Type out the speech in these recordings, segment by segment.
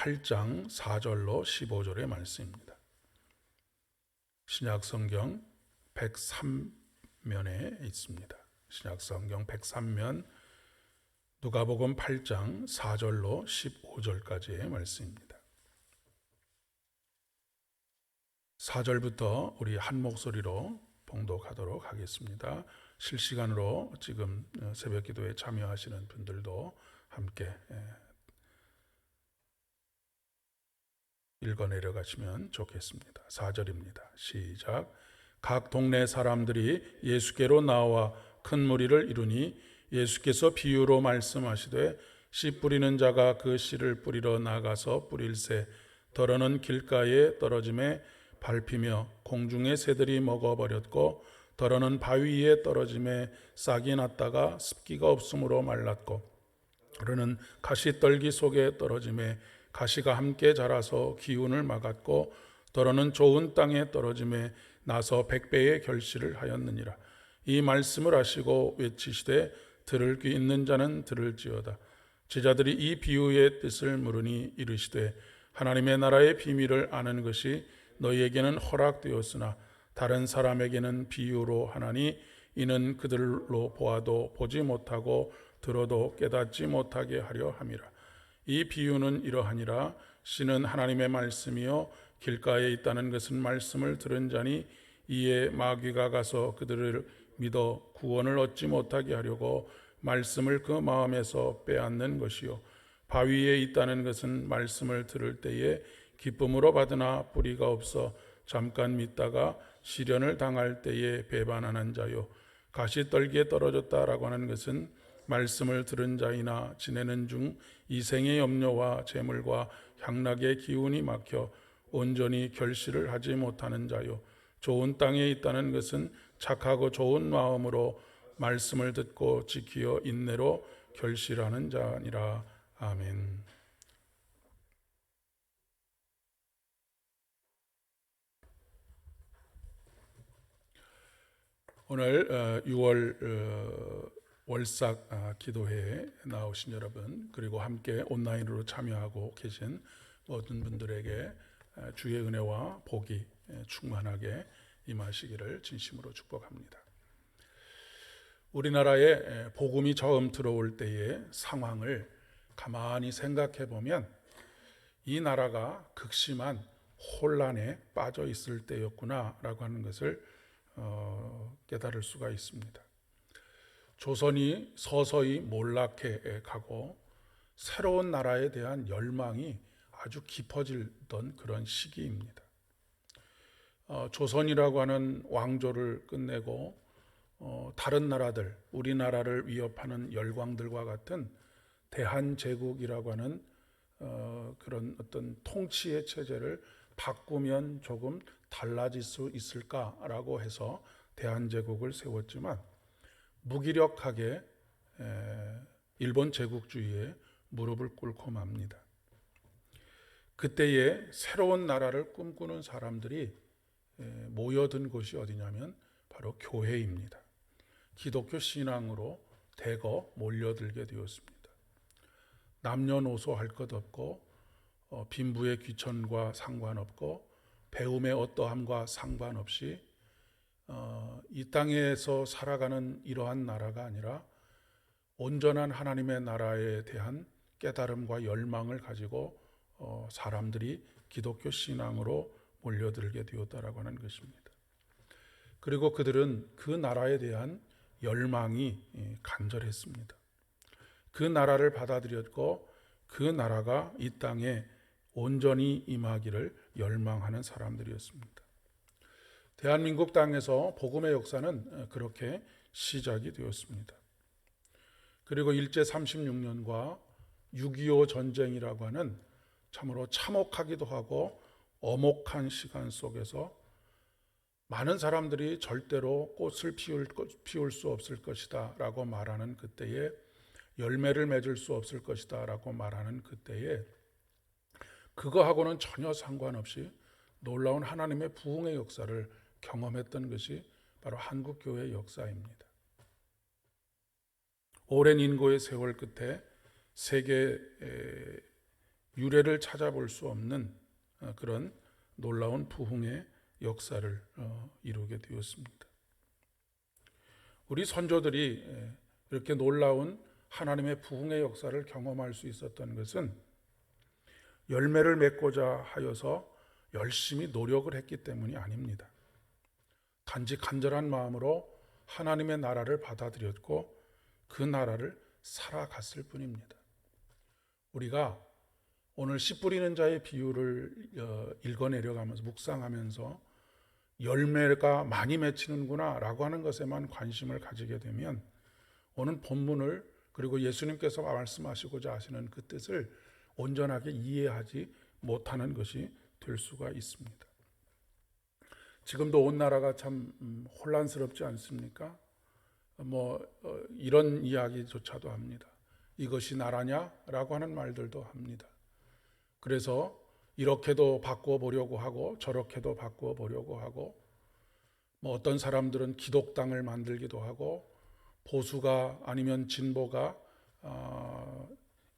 8장 4절로 15절의 말씀입니다. 신약성경 103면에 있습니다. 신약성경 103면 누가복음 8장 4절로 15절까지의 말씀입니다. 4절부터 우리 한 목소리로 봉독하도록 하겠습니다. 실시간으로 지금 새벽 기도에 참여하시는 분들도 함께 읽어 내려가시면 좋겠습니다. 4절입니다. 시작. 각 동네 사람들이 예수께로 나와 큰 무리를 이루니 예수께서 비유로 말씀하시되 씨 뿌리는 자가 그 씨를 뿌리러 나가서 뿌릴새 더러는 길가에 떨어짐에 밟히며 공중의 새들이 먹어버렸고 더러는 바위 위에 떨어짐에 싹이 났다가 습기가 없으므로 말랐고 더러는 가시떨기 속에 떨어짐에 가시가 함께 자라서 기운을 막았고 더러는 좋은 땅에 떨어짐에 나서 100배의 결실을 하였느니라. 이 말씀을 하시고 외치시되 들을 귀 있는 자는 들을지어다. 제자들이 이 비유의 뜻을 물으니 이르시되 하나님의 나라의 비밀을 아는 것이 너희에게는 허락되었으나 다른 사람에게는 비유로 하나니 이는 그들로 보아도 보지 못하고 들어도 깨닫지 못하게 하려 함이라. 이 비유는 이러하니라. 씨는 하나님의 말씀이요 길가에 있다는 것은 말씀을 들은 자니 이에 마귀가 가서 그들을 믿어 구원을 얻지 못하게 하려고 말씀을 그 마음에서 빼앗는 것이요 바위에 있다는 것은 말씀을 들을 때에 기쁨으로 받으나 뿌리가 없어 잠깐 믿다가 시련을 당할 때에 배반하는 자요 가시떨기에 떨어졌다라고 하는 것은 말씀을 들은 자이나 지내는 중 이생의 염려와 재물과 향락의 기운이 막혀 온전히 결실을 하지 못하는 자요 좋은 땅에 있다는 것은 착하고 좋은 마음으로 말씀을 듣고 지키어 인내로 결실하는 자니라. 아멘. 오늘 6월 월삭 기도회에 나오신 여러분 그리고 함께 온라인으로 참여하고 계신 모든 분들에게 주의 은혜와 복이 충만하게 임하시기를 진심으로 축복합니다. 우리나라에 복음이 처음 들어올 때의 상황을 가만히 생각해 보면 이 나라가 극심한 혼란에 빠져 있을 때였구나라고 하는 것을 깨달을 수가 있습니다. 조선이 서서히 몰락해 가고 새로운 나라에 대한 열망이 아주 깊어지던 그런 시기입니다. 조선이라고 하는 왕조를 끝내고 다른 나라들, 우리나라를 위협하는 열강들과 같은 대한제국이라고 하는 그런 어떤 통치의 체제를 바꾸면 조금 달라질 수 있을까라고 해서 대한제국을 세웠지만 무기력하게 일본 제국주의에 무릎을 꿇고 맙니다. 그때에 새로운 나라를 꿈꾸는 사람들이 모여든 곳이 어디냐면 바로 교회입니다. 기독교 신앙으로 대거 몰려들게 되었습니다. 남녀노소 할 것 없고 빈부의 귀천과 상관없고 배움의 어떠함과 상관없이 이 땅에서 살아가는 이러한 나라가 아니라 온전한 하나님의 나라에 대한 깨달음과 열망을 가지고 사람들이 기독교 신앙으로 몰려들게 되었다라고 하는 것입니다. 그리고 그들은 그 나라에 대한 열망이 간절했습니다. 그 나라를 받아들였고 그 나라가 이 땅에 온전히 임하기를 열망하는 사람들이었습니다. 대한민국 땅에서 복음의 역사는 그렇게 시작이 되었습니다. 그리고 일제 36년과 6.25 전쟁이라고 하는 참으로 참혹하기도 하고 엄혹한 시간 속에서 많은 사람들이 절대로 꽃을 피울 수 없을 것이다 라고 말하는 그때에 열매를 맺을 수 없을 것이다 라고 말하는 그때에 그거하고는 전혀 상관없이 놀라운 하나님의 부흥의 역사를 경험했던 것이 바로 한국교회의 역사입니다. 오랜 인고의 세월 끝에 세계 유래를 찾아볼 수 없는 그런 놀라운 부흥의 역사를 이루게 되었습니다. 우리 선조들이 이렇게 놀라운 하나님의 부흥의 역사를 경험할 수 있었던 것은 열매를 맺고자 하여서 열심히 노력을 했기 때문이 아닙니다. 단지 간절한 마음으로 하나님의 나라를 받아들였고 그 나라를 살아갔을 뿐입니다. 우리가 오늘 씨 뿌리는 자의 비유를 읽어내려가면서 묵상하면서 열매가 많이 맺히는구나 라고 하는 것에만 관심을 가지게 되면 오늘 본문을 그리고 예수님께서 말씀하시고자 하시는 그 뜻을 온전하게 이해하지 못하는 것이 될 수가 있습니다. 지금도 온 나라가 참 혼란스럽지 않습니까? 이런 이야기조차도 합니다. 이것이 나라냐라고 하는 말들도 합니다. 그래서 이렇게도 바꾸어 보려고 하고 저렇게도 바꾸어 보려고 하고 어떤 사람들은 기독당을 만들기도 하고 보수가 아니면 진보가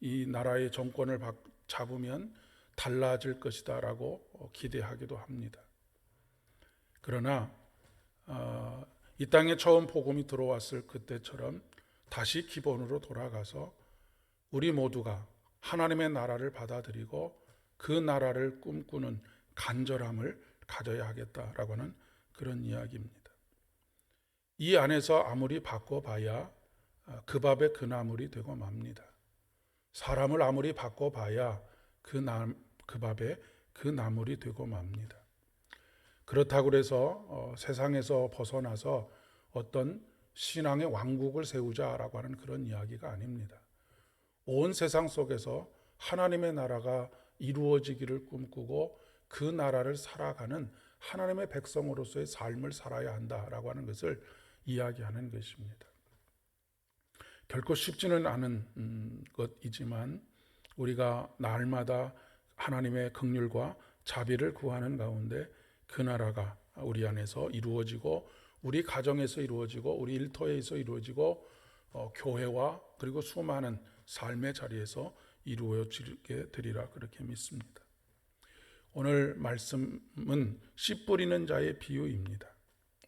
이 나라의 정권을 잡으면 달라질 것이다 라고 기대하기도 합니다. 그러나 이 땅에 처음 복음이 들어왔을 그때처럼 다시 기본으로 돌아가서 우리 모두가 하나님의 나라를 받아들이고 그 나라를 꿈꾸는 간절함을 가져야 하겠다라고 하는 그런 이야기입니다. 이 안에서 아무리 바꿔봐야 그 밥에 그 나물이 되고 맙니다. 사람을 아무리 바꿔봐야 그 밥에 그 나물이 되고 맙니다. 그렇다고 해서 세상에서 벗어나서 어떤 신앙의 왕국을 세우자라고 하는 그런 이야기가 아닙니다. 온 세상 속에서 하나님의 나라가 이루어지기를 꿈꾸고 그 나라를 살아가는 하나님의 백성으로서의 삶을 살아야 한다라고 하는 것을 이야기하는 것입니다. 결코 쉽지는 않은 것이지만 우리가 날마다 하나님의 긍휼과 자비를 구하는 가운데 그 나라가 우리 안에서 이루어지고 우리 가정에서 이루어지고 우리 일터에서 이루어지고 교회와 그리고 수많은 삶의 자리에서 이루어지게 되리라 그렇게 믿습니다. 오늘 말씀은 씨 뿌리는 자의 비유입니다.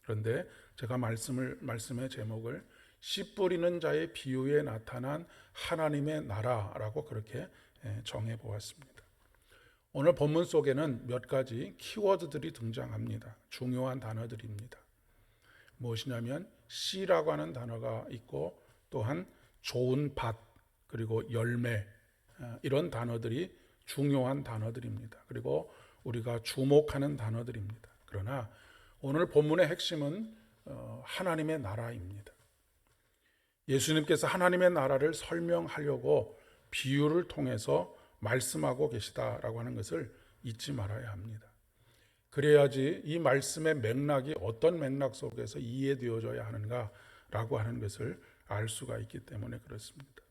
그런데 제가 말씀의 제목을 씨 뿌리는 자의 비유에 나타난 하나님의 나라라고 그렇게 정해 보았습니다. 오늘 본문 속에는 몇 가지 키워드들이 등장합니다. 중요한 단어들입니다. 무엇이냐면 씨라고 하는 단어가 있고 또한 좋은 밭 그리고 열매 이런 단어들이 중요한 단어들입니다. 그리고 우리가 주목하는 단어들입니다. 그러나 오늘 본문의 핵심은 하나님의 나라입니다. 예수님께서 하나님의 나라를 설명하려고 비유를 통해서 말씀하고 계시다라고 하는 것을 잊지 말아야 합니다. 그래야지 이 말씀의 맥락이 어떤 맥락 속에서 이해되어져야 하는가라고 하는 것을 알 수가 있기 때문에 그렇습니다.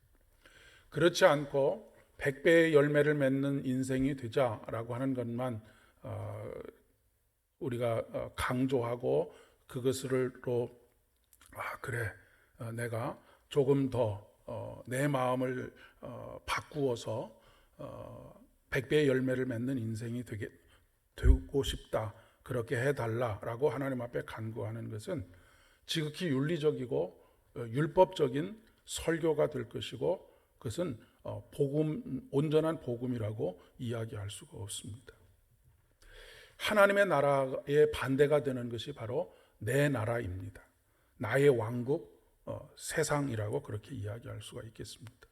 그렇지 않고 100배의 열매를 맺는 인생이 되자라고 하는 것만 우리가 강조하고 그것으로 그래 내가 조금 더 내 마음을 바꾸어서 100배의 열매를 맺는 인생이 되고 싶다 그렇게 해달라라고 하나님 앞에 간구하는 것은 지극히 윤리적이고 율법적인 설교가 될 것이고 그것은 온전한 복음이라고 이야기할 수가 없습니다. 하나님의 나라의 반대가 되는 것이 바로 내 나라입니다. 나의 왕국, 세상이라고 그렇게 이야기할 수가 있겠습니다.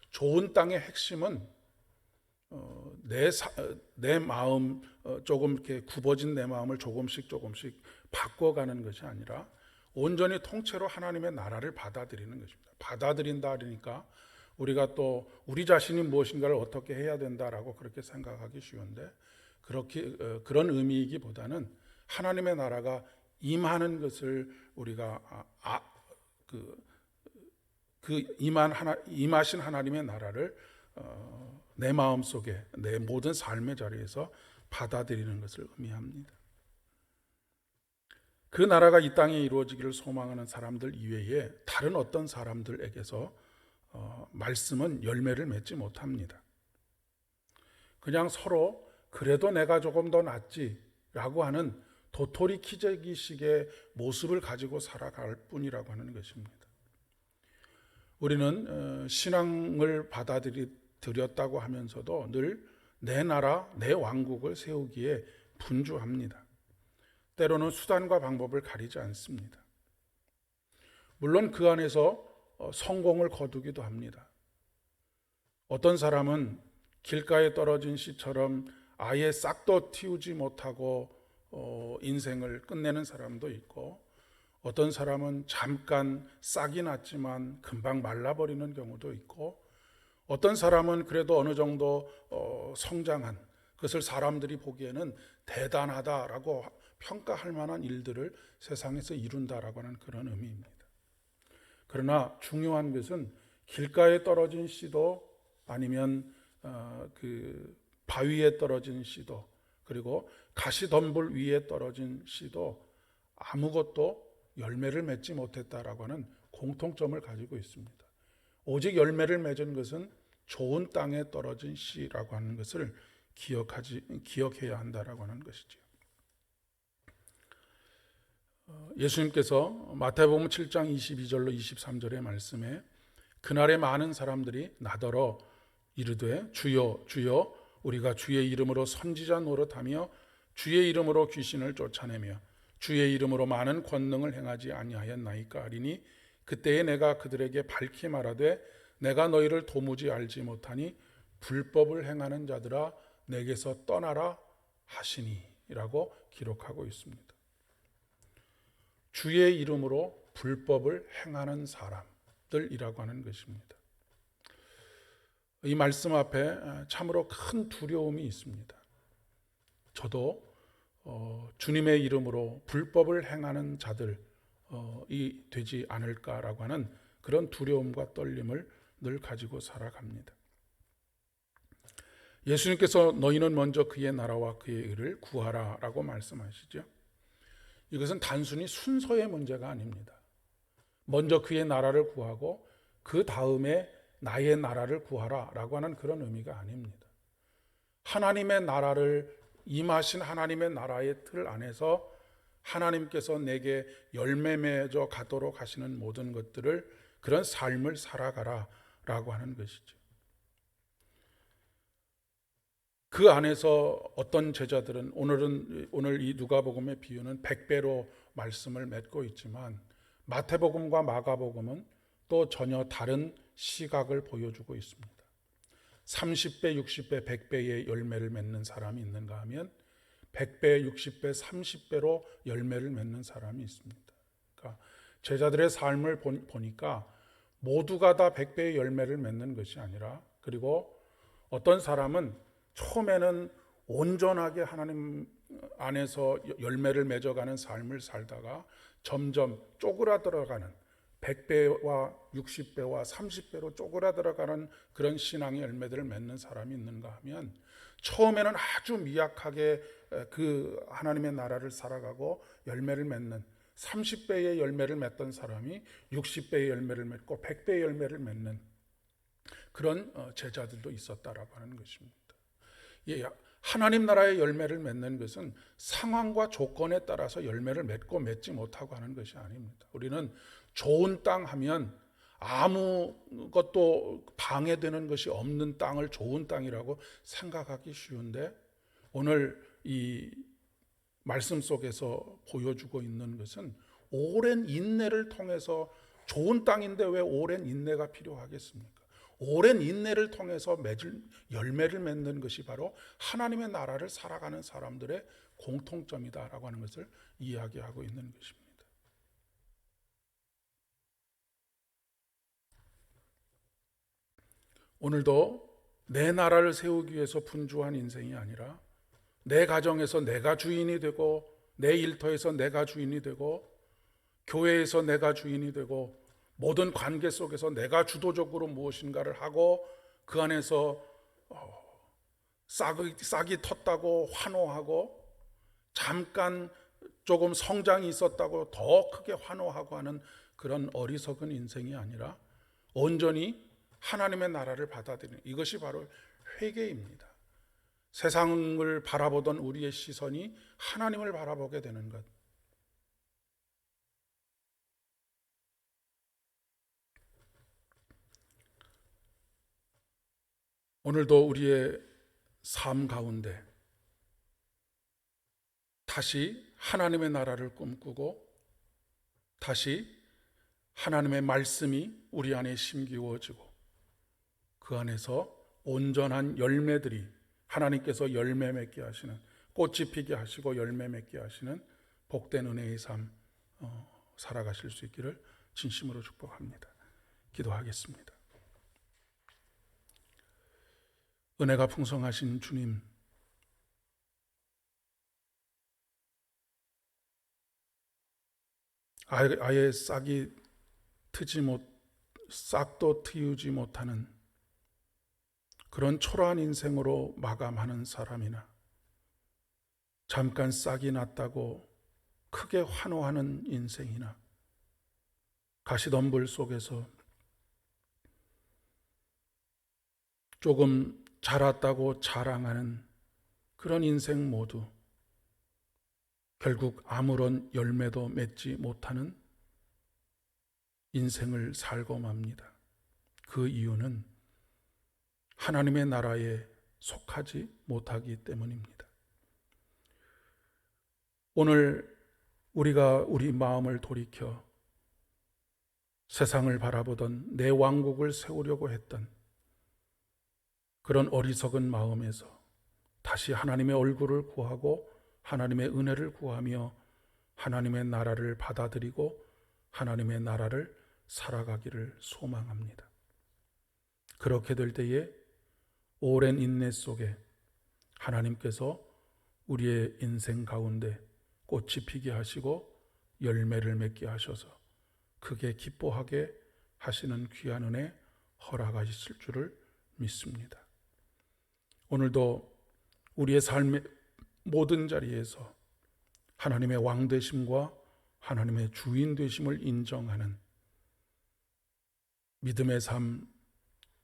좋은 땅의 핵심은 내 마음 조금 이렇게 굽어진 내 마음을 조금씩 바꿔가는 것이 아니라 온전히 통째로 하나님의 나라를 받아들이는 것입니다. 받아들인다 하니까 우리가 또 우리 자신이 무엇인가를 어떻게 해야 된다라고 그렇게 생각하기 쉬운데 그런 의미이기보다는 하나님의 나라가 임하는 것을 우리가 임하신 하나님의 나라를 내 마음 속에 내 모든 삶의 자리에서 받아들이는 것을 의미합니다. 그 나라가 이 땅에 이루어지기를 소망하는 사람들 이외에 다른 어떤 사람들에게서 말씀은 열매를 맺지 못합니다. 그냥 서로 그래도 내가 조금 더 낫지라고 하는 도토리 키재기식의 모습을 가지고 살아갈 뿐이라고 하는 것입니다. 우리는 신앙을 받아들였다고 하면서도 늘 내 나라, 내 왕국을 세우기에 분주합니다. 때로는 수단과 방법을 가리지 않습니다. 물론 그 안에서 성공을 거두기도 합니다. 어떤 사람은 길가에 떨어진 씨처럼 아예 싹도 틔우지 못하고 인생을 끝내는 사람도 있고, 어떤 사람은 잠깐 싹이 났지만 금방 말라버리는 경우도 있고, 어떤 사람은 그래도 어느 정도 성장한, 그것을 사람들이 보기에는 대단하다라고 평가할 만한 일들을 세상에서 이룬다라고 하는 그런 의미입니다. 그러나 중요한 것은 길가에 떨어진 씨도 아니면 그 바위에 떨어진 씨도, 그리고 가시덤불 위에 떨어진 씨도 아무것도 열매를 맺지 못했다라고 하는 공통점을 가지고 있습니다. 오직 열매를 맺은 것은 좋은 땅에 떨어진 씨라고 하는 것을 기억해야 한다라고 하는 것이죠. 예수님께서 마태복음 7장 22절로 23절의 말씀에 그날에 많은 사람들이 나더러 이르되 주여 주여 우리가 주의 이름으로 선지자 노릇하며 주의 이름으로 귀신을 쫓아내며 주의 이름으로 많은 권능을 행하지 아니하였나이까 하리니 그때에 내가 그들에게 밝히 말하되 내가 너희를 도무지 알지 못하니 불법을 행하는 자들아 내게서 떠나라 하시니 라고 기록하고 있습니다. 주의 이름으로 불법을 행하는 사람들이라고 하는 것입니다. 이 말씀 앞에 참으로 큰 두려움이 있습니다. 저도 주님의 이름으로 불법을 행하는 자들이 되지 않을까라고 하는 그런 두려움과 떨림을 늘 가지고 살아갑니다. 예수님께서 너희는 먼저 그의 나라와 그의 의를 구하라라고 말씀하시죠. 이것은 단순히 순서의 문제가 아닙니다. 먼저 그의 나라를 구하고 그 다음에 나의 나라를 구하라라고 하는 그런 의미가 아닙니다. 하나님의 나라를 임하신 하나님의 나라의 틀 안에서 하나님께서 내게 열매 맺어 가도록 하시는 모든 것들을, 그런 삶을 살아가라라고 하는 것이죠. 그 안에서 어떤 제자들은 오늘 이 누가복음의 비유는 100배로 말씀을 맺고 있지만 마태복음과 마가복음은 또 전혀 다른 시각을 보여주고 있습니다. 30배, 60배, 100배의 열매를 맺는 사람이 있는가 하면 100배, 60배, 30배로 열매를 맺는 사람이 있습니다. 그러니까 제자들의 삶을 보니까 모두가 다 100배의 열매를 맺는 것이 아니라, 그리고 어떤 사람은 처음에는 온전하게 하나님 안에서 열매를 맺어가는 삶을 살다가 점점 쪼그라들어가는 100배와 60배와 30배로 쪼그라들어가는 그런 신앙의 열매들을 맺는 사람이 있는가 하면, 처음에는 아주 미약하게 그 하나님의 나라를 살아가고 열매를 맺는 30배의 열매를 맺던 사람이 60배의 열매를 맺고 100배의 열매를 맺는 그런 제자들도 있었다라고 하는 것입니다. 하나님 나라의 열매를 맺는 것은 상황과 조건에 따라서 열매를 맺고 맺지 못하고 하는 것이 아닙니다. 우리는 좋은 땅 하면 아무것도 방해되는 것이 없는 땅을 좋은 땅이라고 생각하기 쉬운데, 오늘 이 말씀 속에서 보여주고 있는 것은 오랜 인내를 통해서, 좋은 땅인데 왜 오랜 인내가 필요하겠습니까? 오랜 인내를 통해서 열매를 맺는 것이 바로 하나님의 나라를 살아가는 사람들의 공통점이다라고 하는 것을 이야기하고 있는 것입니다. 오늘도 내 나라를 세우기 위해서 분주한 인생이 아니라 내 가정에서 내가 주인이 되고, 내 일터에서 내가 주인이 되고, 교회에서 내가 주인이 되고, 모든 관계 속에서 내가 주도적으로 무엇인가를 하고 그 안에서 싹이 텄다고 환호하고, 잠깐 조금 성장이 있었다고 더 크게 환호하고 하는 그런 어리석은 인생이 아니라 온전히 하나님의 나라를 받아들이는, 이것이 바로 회개입니다. 세상을 바라보던 우리의 시선이 하나님을 바라보게 되는 것. 오늘도 우리의 삶 가운데 다시 하나님의 나라를 꿈꾸고 다시 하나님의 말씀이 우리 안에 심기워지고 그 안에서 온전한 열매들이 하나님께서 열매 맺게 하시는, 꽃이 피게 하시고 열매 맺게 하시는 복된 은혜의 삶 살아가실 수 있기를 진심으로 축복합니다. 기도하겠습니다. 은혜가 풍성하신 주님, 아예 싹도 트이지 못하는 그런 초라한 인생으로 마감하는 사람이나 잠깐 싹이 났다고 크게 환호하는 인생이나 가시덤불 속에서 조금 자랐다고 자랑하는 그런 인생 모두 결국 아무런 열매도 맺지 못하는 인생을 살고 맙니다. 그 이유는 하나님의 나라에 속하지 못하기 때문입니다. 오늘 우리가 우리 마음을 돌이켜 세상을 바라보던 내 왕국을 세우려고 했던 그런 어리석은 마음에서 다시 하나님의 얼굴을 구하고 하나님의 은혜를 구하며 하나님의 나라를 받아들이고 하나님의 나라를 살아가기를 소망합니다. 그렇게 될 때에 오랜 인내 속에 하나님께서 우리의 인생 가운데 꽃이 피게 하시고 열매를 맺게 하셔서 크게 기뻐하게 하시는 귀한 은혜 허락하실 줄을 믿습니다. 오늘도 우리의 삶의 모든 자리에서 하나님의 왕 되심과 하나님의 주인 되심을 인정하는 믿음의 삶,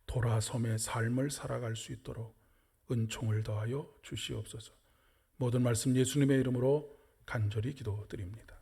돌아섬의 삶을 살아갈 수 있도록 은총을 더하여 주시옵소서. 모든 말씀 예수님의 이름으로 간절히 기도드립니다.